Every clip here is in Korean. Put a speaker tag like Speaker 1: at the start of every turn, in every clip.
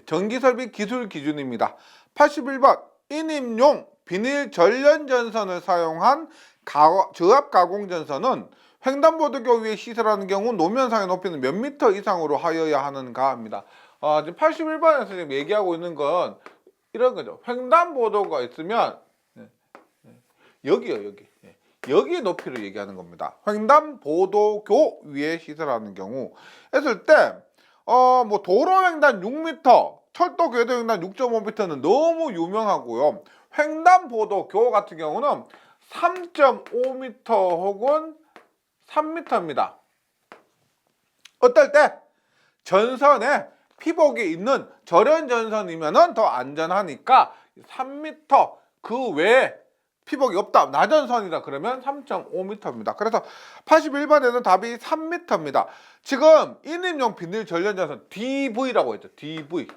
Speaker 1: 전기설비 기술 기준입니다. 81번 인입용 비닐 전련 전선을 사용한 저압 가공 전선은 횡단보도교 위에 시설하는 경우 노면상의 높이는 몇 미터 이상으로 하여야 하는가 합니다. 지금 81번에서 지금 얘기하고 있는 건 이런 거죠. 횡단보도가 있으면 여기요, 여기. 여기의 높이를 얘기하는 겁니다. 횡단보도교 위에 시설하는 경우 했을 때 뭐 도로횡단 6m, 철도 궤도횡단 6.5m는 너무 유명하고요. 횡단보도교 같은 경우는 3.5m 혹은 3m입니다. 어떨 때 전선에 피복이 있는 절연전선이면 더 안전하니까 3m 그 외에 피복이 없다, 나전선이다 그러면 3.5m입니다. 그래서 81번에는 답이 3m입니다. 지금 인입용 비닐 전련전선 DV라고 했죠. DV.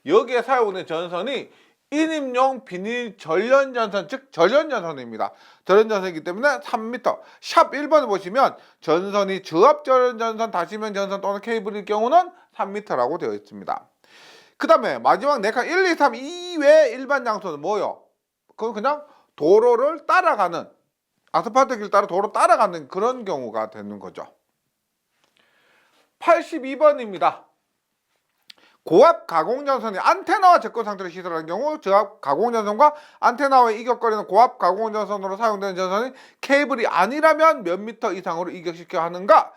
Speaker 1: 여기에 사용하는 전선이 인입용 비닐 전련전선, 즉 전련전선입니다. 전련전선이기 때문에 3m. 샵 1번을 보시면 전선이 저압 전련전선, 다시면 전선 또는 케이블일 경우는 3m라고 되어 있습니다. 그 다음에 마지막 네칸 1, 2, 3 이외의 일반 장소는 뭐요? 그건 그냥 도로를 따라가는, 아스팔트 길 따라 도로 따라가는 그런 경우가 되는 거죠. 82번입니다. 고압 가공전선이 안테나와 접근 상태로 시설하는 경우 저압 가공전선과 안테나와의 이격거리는 고압 가공전선으로 사용되는 전선이 케이블이 아니라면 몇 미터 이상으로 이격시켜야 하는가?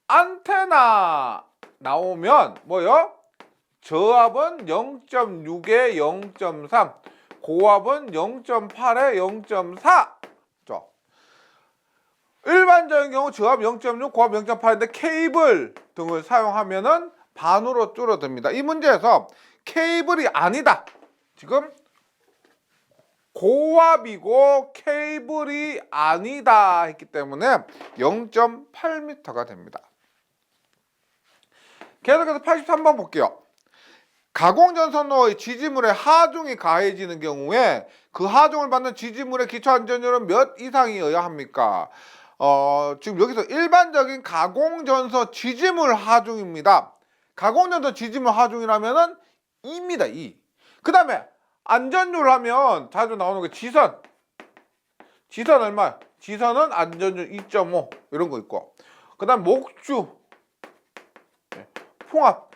Speaker 1: 안테나 나오면 뭐요? 저압은 0.6에 0.3, 고압은 0.8에 0.4. 일반적인 경우 저압 0.6, 고압 0.8인데 케이블 등을 사용하면은 반으로 줄어듭니다. 이 문제에서 케이블이 아니다. 지금 고압이고 케이블이 아니다 했기 때문에 0.8m가 됩니다. 계속해서 83번 볼게요. 가공전선로의 지지물에 하중이 가해지는 경우에 그 하중을 받는 지지물의 기초안전율은 몇 이상이어야 합니까? 지금 여기서 일반적인 가공전선 지지물 하중입니다. 가공전선 지지물 하중이라면은 2입니다. 2. 그 다음에 안전율 하면 자주 나오는 게 지선. 지선 얼마? 지선은 안전율 2.5 이런 거 있고, 그 다음 목주, 풍압,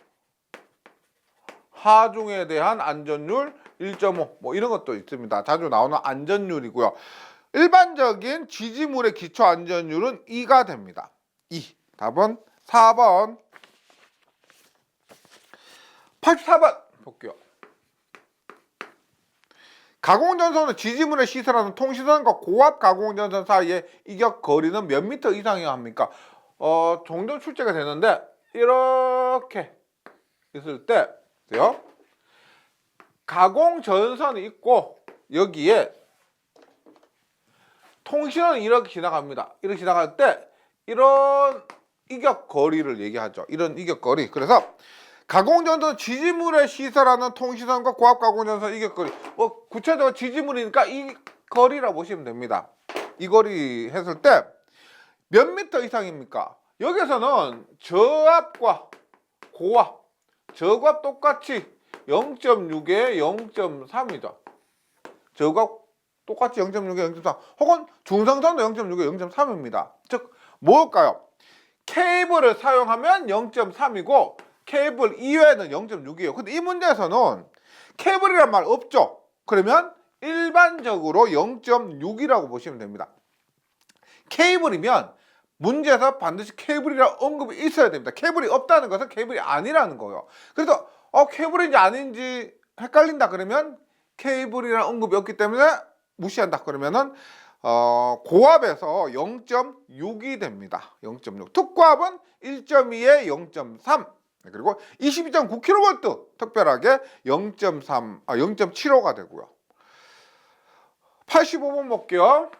Speaker 1: 하중에 대한 안전율 1.5 뭐 이런 것도 있습니다. 자주 나오는 안전율이고요. 일반적인 지지물의 기초 안전율은 2가 됩니다. 2. 답은 4번. 84번 볼게요. 가공전선은 지지물에 시설하는 통신선과 고압 가공전선 사이의 이격 거리는 몇 미터 이상이어야 합니까? 종종 출제가 되는데 이렇게 있을 때 가공전선이 있고 여기에 통신원이 이렇게 지나갑니다. 이렇게 지나갈 때 이런 이격거리를 얘기하죠. 이런 이격거리. 그래서 가공전선 지지물에 시설하는 통신선과 고압 가공전선 이격거리, 뭐 구체적으로 지지물이니까 이 거리라고 보시면 됩니다. 이 거리 했을 때 몇 미터 이상입니까? 여기서는 저압과 고압, 저압 똑같이 0.6에 0.3이죠. 저압 똑같이 0.6에 0.3 혹은 중성선도 0.6에 0.3입니다. 즉 뭘까요? 케이블을 사용하면 0.3이고 케이블 이외에는 0.6이에요. 근데 이 문제에서는 케이블이란 말 없죠. 그러면 일반적으로 0.6이라고 보시면 됩니다. 케이블이면 문제에서 반드시 케이블이라는 언급이 있어야 됩니다. 케이블이 없다는 것은 케이블이 아니라는 거예요. 그래서 케이블인지 아닌지 헷갈린다 그러면 케이블이라는 언급이 없기 때문에 무시한다 그러면은 고압에서 0.6이 됩니다. 0.6. 특고압은 1.2에 0.3. 그리고 22.9kV 특별하게 0.75가 되고요. 85번 볼게요.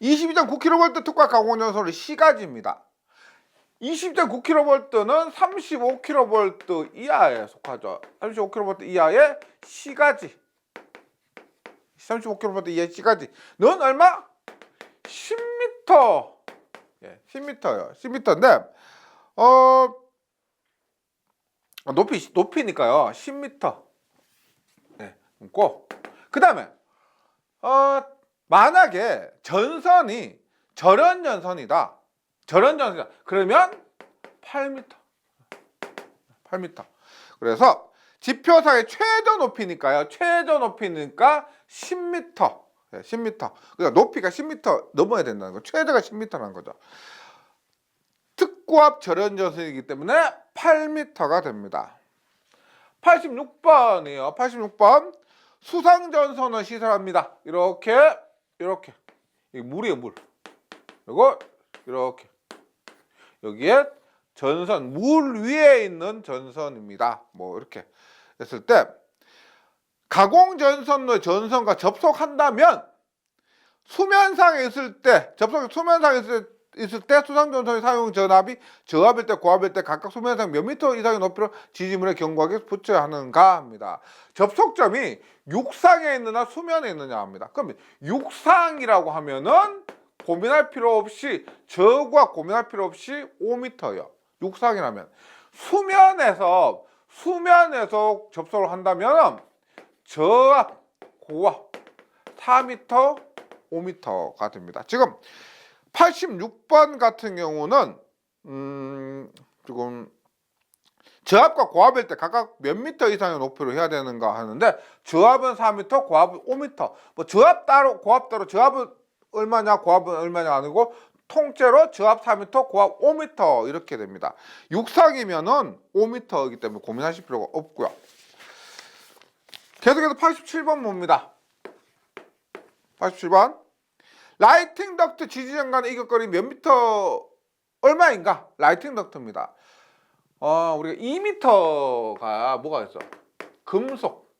Speaker 1: 22.9kV 특고압 가공전선의 시가지입니다. 20.9kV는 35kV 이하에 속하죠. 35kV 이하의 시가지. 35kV 이하의 시가지. 는 얼마? 10m. 예, 10m요. 10m인데, 높이니까요 10m. 네, 고. 그 다음에 만약에 전선이 절연전선이다. 그러면 8m. 8m. 그래서 지표상의 최저 높이니까요. 최저 높이니까 10m. 네, 10m. 그러니까 높이가 10m 넘어야 된다는 거. 최저가 10m라는 거죠. 특고압 절연전선이기 때문에 8m가 됩니다. 86번이에요. 86번. 수상전선을 시설합니다. 이렇게. 이게 물이에요, 물. 그리고 이렇게. 여기에 전선, 물 위에 있는 전선입니다. 뭐 이렇게 했을 때 가공전선로의 전선과 접속한다면 수면상에 있을 때 수상전선의 사용 전압이 저압일 때 고압일 때 각각 수면상 몇 미터 이상의 높이로 지지물에 견고하게 붙여야 하는가 합니다. 접속점이 육상에 있느냐 수면에 있느냐 합니다. 그럼 육상이라고 하면은 고민할 필요 없이 저과 고민할 필요 없이 5m요. 육상이라면 수면에서 접속을 한다면 저압, 고압 4m, 5m가 됩니다. 지금 86번 같은 경우는 지금 저압과 고압일 때 각각 몇 미터 이상의 높이로 해야 되는가 하는데 저압은 4m, 고압은 5m. 뭐 저압 따로 고압 따로 저압은 얼마냐 고압은 얼마냐 아니고 통째로 저압 4m, 고압 5m 이렇게 됩니다. 육상이면은 5m이기 때문에 고민하실 필요가 없고요. 계속해서 87번 봅니다. 87번. 라이팅 덕트 지지점 간의 이격거리 몇 미터 얼마인가? 라이팅 덕트입니다. 우리가 2m가 뭐가 있어? 금속,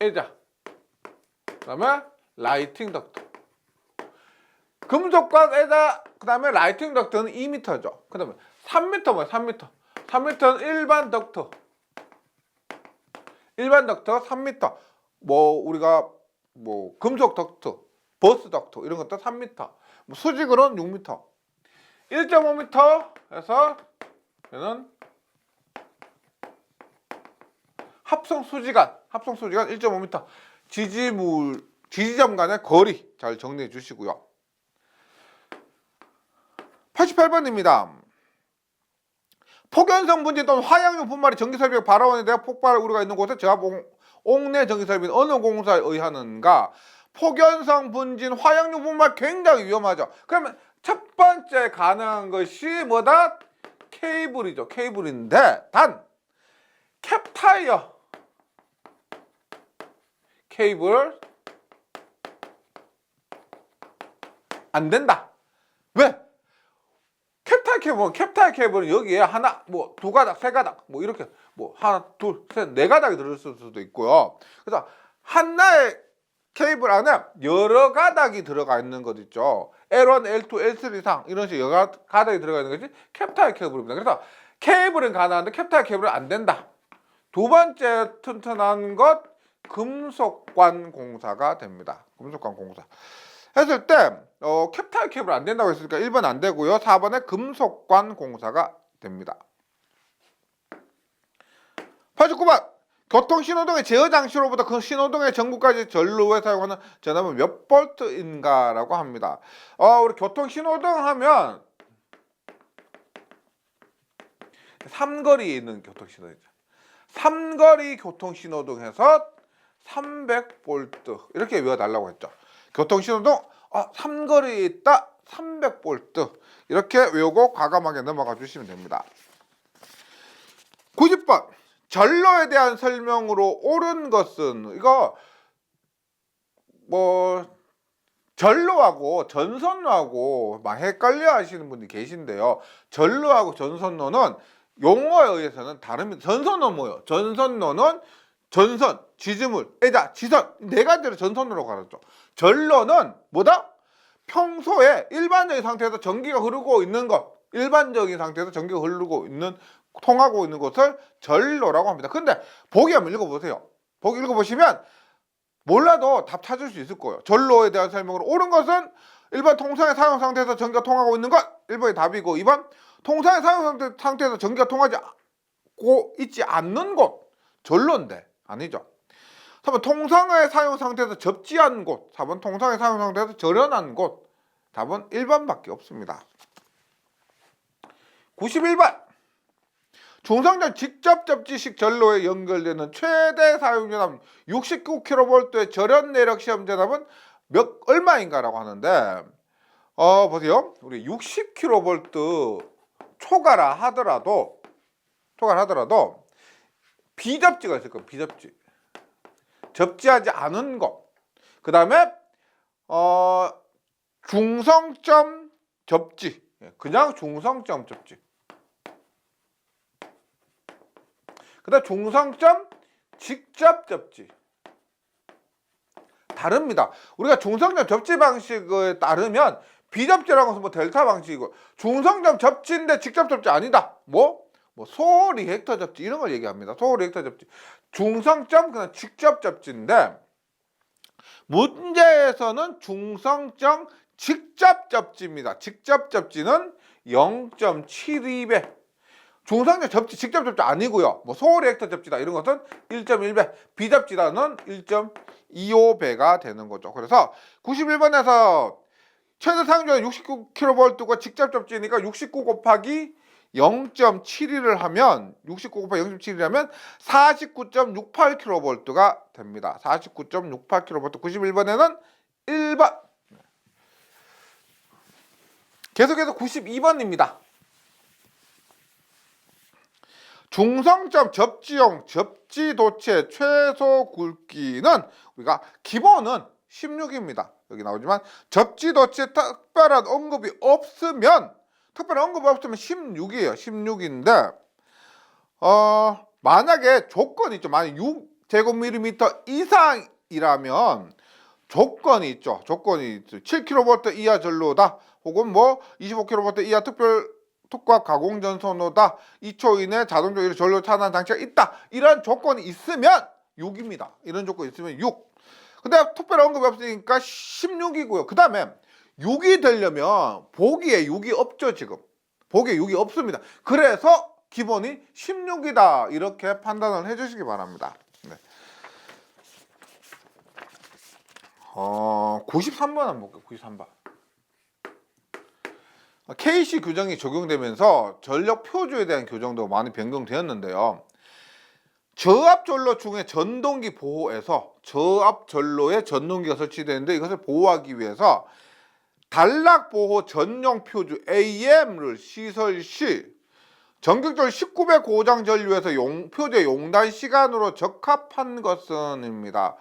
Speaker 1: 애자, 그 다음에 라이팅 덕트. 금속과 애자, 그 다음에 라이팅 덕트는 2m죠. 그 다음에 3m 뭐야? 3m. 3m는 일반 덕트. 일반 덕트가 3m. 우리가 금속 덕트, 버스 덕트 이런 것도 3m. 수직으로는 6m. 1.5m에서 얘는 합성 수지간 1.5m. 지지점 간의 거리 잘 정리해 주시고요. 88번입니다. 폭연성 분진 또는 화약류 분말이 전기설비가 발화원에 대해 폭발 우려가 있는 곳에 저압 옥내 전기설비는 어느 공사에 의하는가? 폭연성 분진 화약류 분말 굉장히 위험하죠. 그러면 첫 번째 가능한 것이 뭐다? 케이블이죠. 케이블인데 단 캡타이어 케이블 안 된다. 왜? 캡타이 케이블은 여기에 하나, 두 가닥, 세 가닥, 이렇게, 하나, 둘, 셋, 네 가닥이 들어있을 수도 있고요. 그래서 하나의 케이블 안에 여러 가닥이 들어가 있는 것 있죠. L1, L2, L3 상 이런 식으로 여러 가닥이 들어가 있는 것이 캡타이 케이블입니다. 그래서 케이블은 가능한데 캡타이 케이블은 안 된다. 두 번째 튼튼한 것, 금속관 공사가 됩니다. 금속관 공사. 했을 때 캡타이 케이블 안 된다고 했으니까 1번 안 되고요. 4번에 금속관 공사가 됩니다. 89번. 교통신호등의 제어 장치로부터 그 신호등의 전구까지 전로에 사용하는 전압은 몇 볼트인가라고 합니다. 우리 교통신호등 하면 삼거리에 있는 교통신호등이죠. 삼거리 교통신호등에서 300볼트 이렇게 외워달라고 했죠. 교통신호등 삼거리에 있다 300볼트 이렇게 외우고 과감하게 넘어가 주시면 됩니다. 90번. 전로에 대한 설명으로 옳은 것은 이거 전로하고 전선로하고 막 헷갈려 하시는 분이 계신데요. 전로하고 전선로는 용어에 의해서는 다릅니다. 전선로는 뭐예요? 전선로는 전선, 지지물, 애자, 지선 네 가지를 전선으로 가르쳐. 전로는 뭐다? 평소에 일반적인 상태에서 전기가 흐르고 있는 것, 일반적인 상태에서 전기가 흐르고 있는 통하고 있는 것을 전로라고 합니다. 근데 보기 한번 읽어보세요. 보기 읽어보시면 몰라도 답 찾을 수 있을 거예요. 전로에 대한 설명으로 옳은 것은 1번 통상의 사용 상태에서 전기가 통하고 있는 것 1번이 답이고 2번 통상의 사용 상태에서 전기가 통하지 있지 않는 곳, 전로인데 아니죠. 3번 통상의 사용 상태에서 접지한 곳, 4번 통상의 사용 상태에서 절연한 곳. 답은 1번밖에 없습니다. 91번 중성전 직접 접지식 전로에 연결되는 최대 사용 전압 69kV의 절연 내력 시험 전압은 얼마인가라고 하는데 보세요. 우리 60kV 초과라 하더라도 비접지가 있을 거예요. 비접지. 접지하지 않은 것. 그 다음에 중성점 접지. 그냥 중성점 접지. 그 다음 중성점 직접 접지. 다릅니다. 우리가 중성점 접지 방식에 따르면 비접지라고 해서 뭐 델타 방식이고, 중성점 접지인데 직접 접지 아니다. 뭐 소리액터 접지 이런 걸 얘기합니다. 소리액터 접지. 중성점 그냥 직접 접지인데 문제에서는 중성점 직접 접지입니다. 직접 접지는 0.72배. 중성점 접지 직접 접지 아니고요. 뭐 소리액터 접지다 이런 것은 1.1배, 비접지다는 1.25배가 되는 거죠. 그래서 91번에서 최대 사용전압 69kV가 직접 접지니까 69 곱하기 0.72를 하면 69 곱하기 0.72를 하면 49.68kV가 됩니다. 49.68kV. 91번에는 1번. 계속해서 92번입니다. 중성점 접지용 접지도체 최소 굵기는 우리가 기본은 16입니다. 여기 나오지만 접지도체 특별한 언급이 없으면 16이에요. 16인데 만약에 조건이 있죠. 만약 6제곱미리미터 이상이라면 조건이 있죠. 7kV 이하 전로다. 혹은 뭐 25kV 이하 특과 가공전선호다. 2초 이내 자동적으로 전로 차단 장치가 있다. 이런 조건이 있으면 6입니다. 이런 조건이 있으면 6. 근데 특별 언급이 없으니까 16이고요. 그 다음에 6이 되려면 보기에 6이 없죠. 지금 보기에 6이 없습니다. 그래서 기본이 16이다. 이렇게 판단을 해주시기 바랍니다. 네. 93번 한번 볼게요. 93번. KC 규정이 적용되면서 전력 표주에 대한 규정도 많이 변경되었는데요. 저압전로 중에 전동기 보호에서 저압전로에 전동기가 설치되는데 이것을 보호하기 위해서 단락보호 전용 표주 AM을 시설 시 전격전 19배 고장 전류에서 표주의 용단 시간으로 적합한 것은입니다.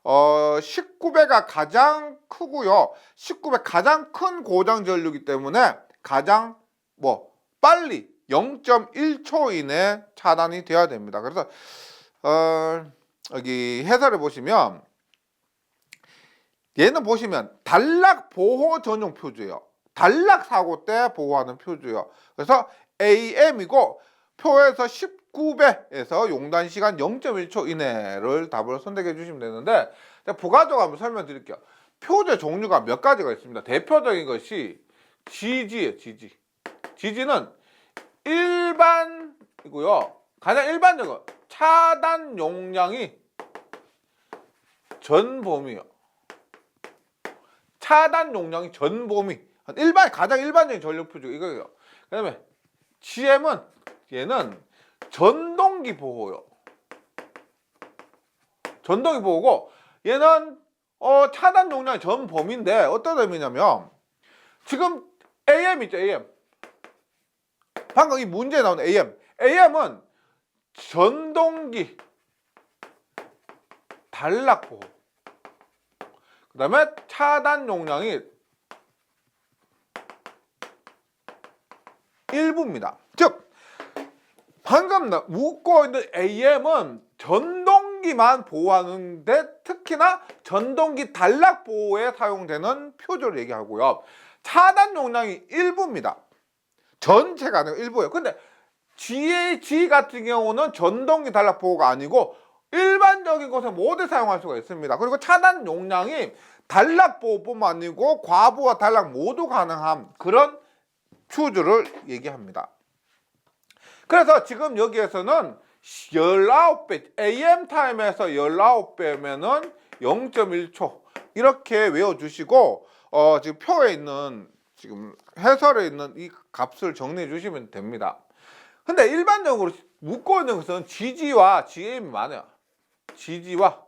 Speaker 1: 19배가 가장 크고요. 19배 가장 큰 고장 전류이기 때문에 가장 빨리 0.1초 이내 차단이 되어야 됩니다. 그래서 여기 해설을 보시면 얘는 보시면 단락 보호 전용 표주예요. 단락 사고 때 보호하는 표주예요. 그래서 AM이고 표에서 19배에서 용단 시간 0.1초 이내를 답을 선택해 주시면 되는데 부가적으로 한번 설명드릴게요. 표주의 종류가 몇 가지가 있습니다. 대표적인 것이 GG예요. GG는 일반이고요. 가장 일반적인 차단 용량이 전범위요. 차단 용량이 전범위. 가장 일반적인 전력 표주 이거예요. 그다음에 GM은 얘는 전동기 보호요. 전동기 보호고 얘는 차단 용량이 전범위인데 어떤 의미냐면 지금 AM 있죠. AM. 방금 이 문제에 나온 AM. AM은 전동기 단락 보호. 그 다음에 차단 용량이 일부입니다. 즉 방금 묻고 있는 AM은 전동기만 보호하는데 특히나 전동기 단락 보호에 사용되는 표주를 얘기하고요. 차단 용량이 일부입니다. 전체가 아니고 일부예요. 근데 GAG 같은 경우는 전동기 단락 보호가 아니고 일반적인 곳에 모두 사용할 수가 있습니다. 그리고 차단 용량이 단락 보호뿐만 아니고 과부하 단락 모두 가능한 그런 퓨즈를 얘기합니다. 그래서 지금 여기에서는 19배, AM 타임에서 19배면은 0.1초 이렇게 외워주시고 지금 표에 있는 지금 해설에 있는 이 값을 정리해 주시면 됩니다. 근데 일반적으로 묻고 있는 것은 GG와 GM이 많아요. GG와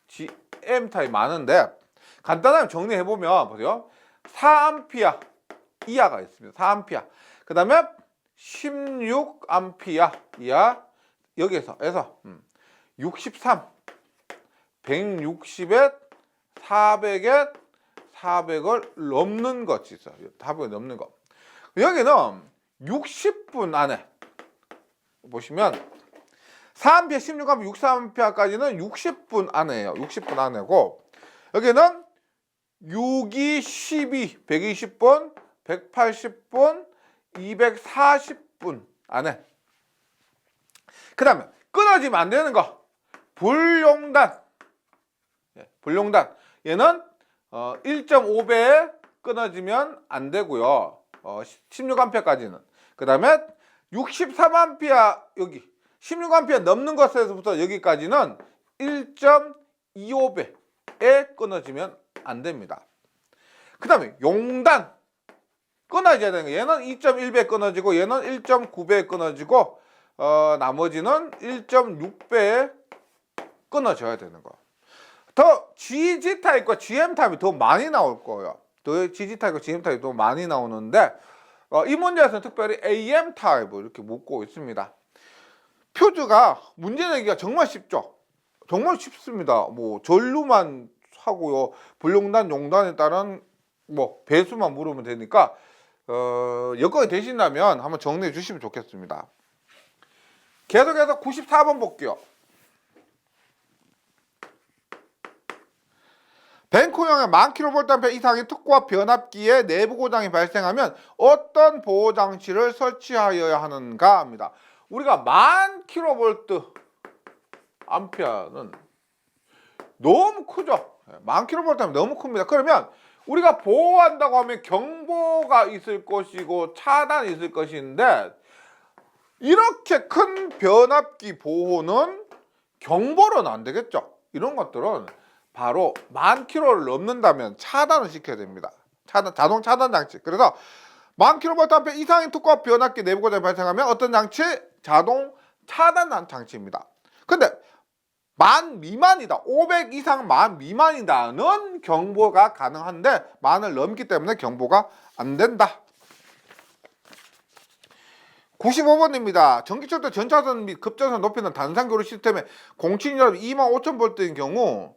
Speaker 1: GM 타입이 많은데 간단하게 정리해 보면 보세요. 4A 이하가 있습니다. 4A. 그 다음에 16A 이하 여기에서 63, 160에 400에 400을 넘는 것이 있어요. 400을 넘는 거. 여기는 60분 안에 보시면 4A, 16A, 63A까지는 60분 안에예요. 60분 안에고 여기는 6, 2, 12, 120분, 180분, 240분 안에. 그 다음에 끊어지면 안 되는 거 불용단. 불용단 얘는 1.5배에 끊어지면 안 되고요. 16A까지는. 그 다음에 63A 여기 16A 넘는 것에서부터 여기까지는 1.25배에 끊어지면 안 됩니다. 그 다음에 용단 끊어져야 되는 거 얘는 2.1배 끊어지고 얘는 1.9배에 끊어지고 나머지는 1.6배에 끊어져야 되는 거. 더 GG 타입과 GM 타입이 더 많이 나올 거예요. 더 GG 타입과 GM 타입이 더 많이 나오는데 이 문제에서는 특별히 AM 타입을 이렇게 묻고 있습니다. 표주가 문제 내기가 정말 쉽죠. 정말 쉽습니다. 뭐 전류만 하고요. 불용단, 용단에 따른 뭐 배수만 물으면 되니까 여건이 되신다면 한번 정리해 주시면 좋겠습니다. 계속해서 94번 볼게요. 벤코형의 1000kV 이상의 특고압 변압기에 내부 고장이 발생하면 어떤 보호 장치를 설치하여야 하는가 합니다. 우리가 1000kV 암페어는 너무 크죠. 1000kV면 너무 큽니다. 그러면 우리가 보호한다고 하면 경보가 있을 것이고 차단이 있을 것인데 이렇게 큰 변압기 보호는 경보로는 안 되겠죠. 이런 것들은 바로 1000kV를 넘는다면 차단을 시켜야 됩니다. 자동 차단 장치. 그래서 1000kV 이상의 특고압 변압기 내부 고장이 발생하면 어떤 장치? 자동 차단 장치입니다. 근데 1000 미만이다. 500 이상 1000 미만이다는 경보가 가능한데 1000을 넘기 때문에 경보가 안 된다. 95번입니다. 전기철도 전차선 및 급전선 높이는 단상교류 시스템의 공칭이라 25,000V인 경우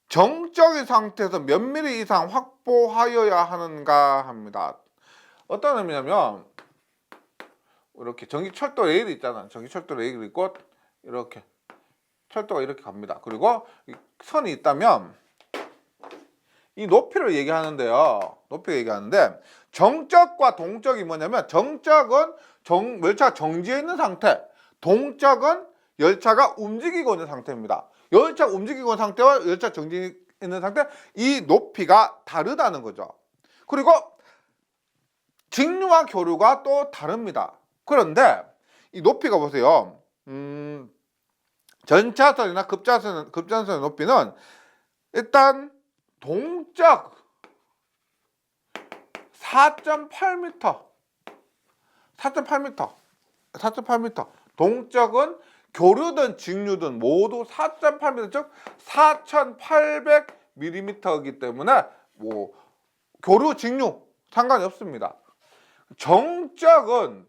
Speaker 1: 정적인 상태에서 몇 미리 이상 확보하여야 하는가 합니다. 어떤 의미냐면 이렇게 전기철도 레일이 있잖아. 전기철도 레일이 있고 이렇게 철도가 이렇게 갑니다. 그리고 선이 있다면 이 높이를 얘기하는데요. 높이를 얘기하는데 정적과 동적이 뭐냐면 정적은 열차가 정지해 있는 상태, 동적은 열차가 움직이고 있는 상태입니다. 열차가 움직이고 있는 상태와 열차 정지해 있는 상태, 이 높이가 다르다는 거죠. 그리고 직류와 교류가 또 다릅니다. 그런데 이 높이가 보세요. 전차선이나 급전선의 높이는 일단 동적 4.8m 4.8m 동적은 교류든 직류든 모두 4.8m 즉 4,800mm이기 때문에 뭐 교류 직류 상관이 없습니다. 정적은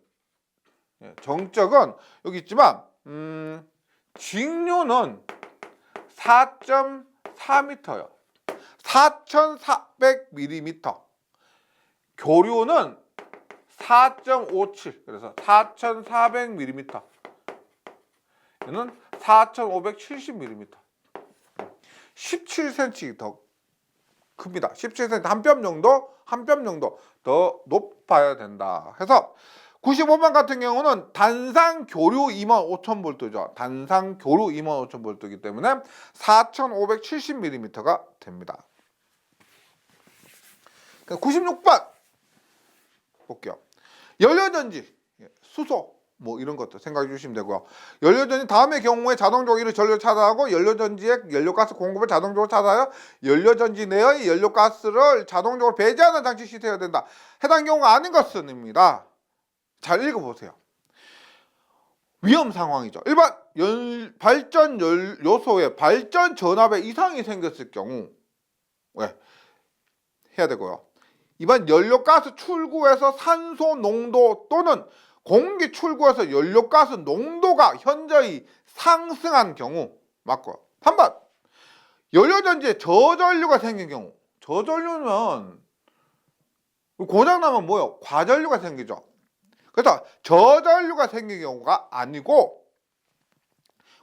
Speaker 1: 여기 있지만 직류는 4.4m요. 4,400mm. 교류는 4.57. 그래서 4,400mm. 얘는 4,570mm. 17cm 더 큽니다. 17cm 한 뼘 정도 더 높아야 된다. 해서 95번 같은 경우는 단상 교류 25,000V죠. 단상 교류 25,000V이기 때문에 4,570mm가 됩니다. 96번 볼게요. 연료전지 수소 뭐 이런 것도 생각해 주시면 되고요. 연료전지 다음의 경우에 자동적으로 이를 전류 차단하고 연료전지의 연료가스 공급을 자동적으로 차단하여 연료전지 내의 연료가스를 자동적으로 배제하는 장치 시스템이 된다. 해당 경우가 아닌 것은입니다. 잘 읽어보세요. 위험 상황이죠. 일반 발전 요소에 발전 전압에 이상이 생겼을 경우 해야 되고요. 이번 연료가스 출구에서 산소 농도 또는 공기 출구에서 연료가스 농도가 현저히 상승한 경우 맞고요. 3번 연료전지에 저전류가 생긴 경우. 저전류는 고장나면 뭐예요? 과전류가 생기죠. 그래서 저전류가 생긴 경우가 아니고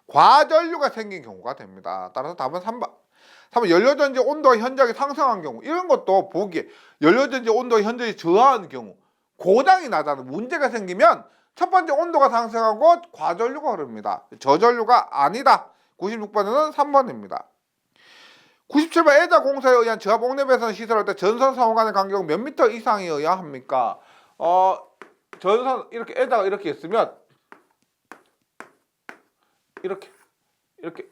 Speaker 1: 과전류가 생긴 경우가 됩니다. 따라서 답은 3번. 3번 연료전지 온도가 현저하게 상승한 경우. 이런 것도 보기에 연료전지 온도가 현저히 저하한 경우. 고장이 나잖아요. 문제가 생기면 첫 번째 온도가 상승하고 과전류가 흐릅니다. 저전류가 아니다. 96번은 3번입니다. 97번 애자 공사에 의한 저압 옥내 배선 시설할 때 전선 상호 간의 간격은 몇 미터 이상이어야 합니까? 전선 이렇게 애자가 이렇게 있으면 이렇게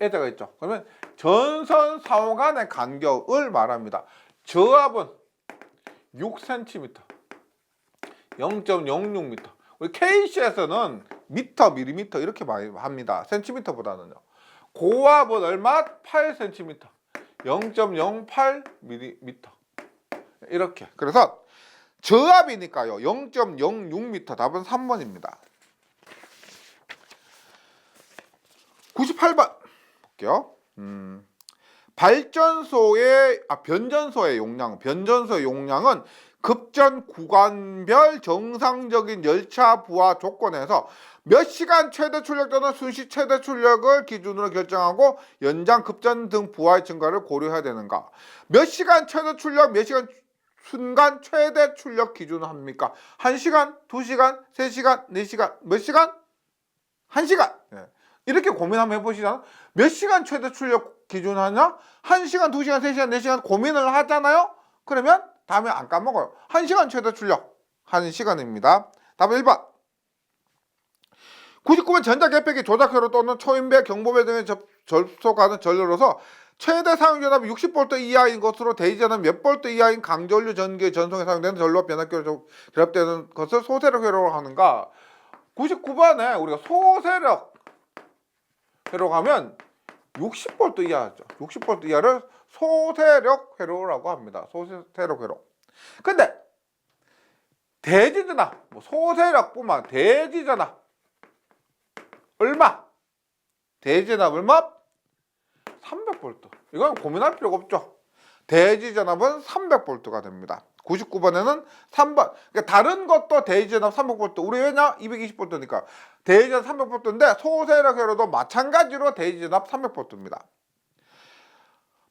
Speaker 1: 애자가 있죠. 그러면 전선 상호 간의 간격을 말합니다. 저압은 6cm, 0.06m. 우리 KC에서는 미터, 밀리미터 이렇게 많이 합니다. 센티미터보다는요. 고압은 얼마? 8cm, 0.08mm 이렇게. 그래서 저압이니까요. 0.06m. 답은 3번입니다. 98번 볼게요. 변전소의 용량은 급전 구간별 정상적인 열차 부하 조건에서 몇 시간 최대 출력 또는 순시 최대 출력을 기준으로 결정하고 연장 급전 등 부하의 증가를 고려해야 되는가? 몇 시간 최대 출력, 몇 시간 순간 최대 출력 기준을 합니까? 1시간, 2시간, 3시간, 4시간, 몇 시간? 1시간. 이렇게 고민 한번 해보시잖아요. 몇 시간 최대 출력 기준 하냐? 1시간, 2시간, 3시간, 4시간 고민을 하잖아요. 그러면 다음에 안 까먹어요. 1시간 최대 출력 1시간입니다. 답은 1번. 99번 전자개폐기 조작회로 또는 초인배, 경보배 등에 접속하는 전류로서 최대 사용전압이 60V 이하인 것으로 대지전압 몇 볼트 이하인 강전류 전기의 전송에 사용되는 전류와 변압기로 결합되는 것을 소세력 회로로 하는가? 99번에 우리가 소세력 회로 가면 60V 이하죠. 60V 이하를 소세력 회로라고 합니다. 소세력 회로. 근데 대지전압, 소세력뿐만 대지전압 얼마? 대지전압 얼마? 300V. 이건 고민할 필요가 없죠. 대지전압은 300V가 됩니다. 99번에는 3번. 그러니까 다른 것도 대지전압 300V. 우리 왜냐? 220V니까. 대지전압 300V인데 소세력 회로도 마찬가지로 대지전압 300V입니다.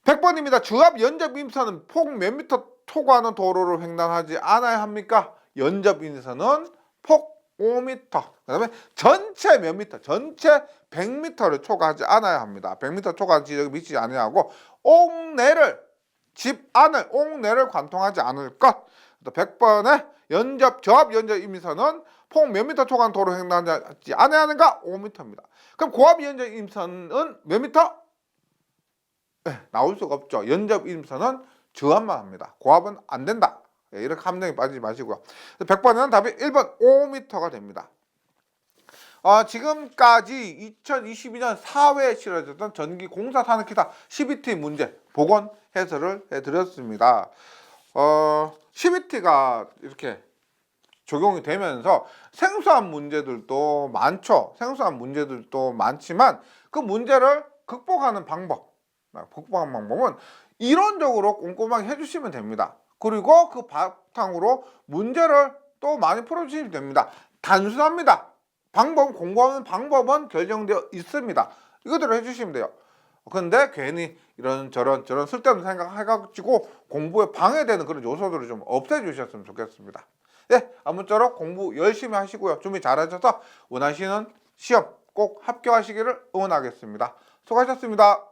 Speaker 1: 100번입니다. 저압 연접 임선은 폭 몇 미터 초과하는 도로를 횡단하지 않아야 합니까? 연접 임선은 폭 5m. 그 다음에 전체 몇 미터? 전체 100m를 초과하지 않아야 합니다. 100m 초과한 지역에 미치지 않아야하고 집 안을 옥내를 관통하지 않을 것. 100번에 저압 연접 임선은 폭 몇 미터 초과한 도로 횡단하지 않아야 하는가? 5m입니다. 그럼 고압 연접 임선은 몇 미터? 나올 수가 없죠. 연접 임선은 저압만 합니다. 고압은 안 된다. 이렇게 함정에 빠지지 마시고요. 100번에는 답이 1번 5m가 됩니다. 지금까지 2022년 4회에 치러졌던 전기 공사 산업기사 CBT 문제 복원 해설을 해드렸습니다. CBT가 이렇게 적용이 되면서 생소한 문제들도 많죠. 생소한 문제들도 많지만 그 문제를 극복하는 방법은 이론적으로 꼼꼼하게 해주시면 됩니다. 그리고 그 바탕으로 문제를 또 많이 풀어주시면 됩니다. 단순합니다. 공부하는 방법은 결정되어 있습니다. 이거대로 해주시면 돼요. 근데 괜히 저런 쓸데없는 생각 해가지고 공부에 방해되는 그런 요소들을 좀 없애주셨으면 좋겠습니다. 아무쪼록 공부 열심히 하시고요. 준비 잘하셔서 원하시는 시험 꼭 합격하시기를 응원하겠습니다. 수고하셨습니다.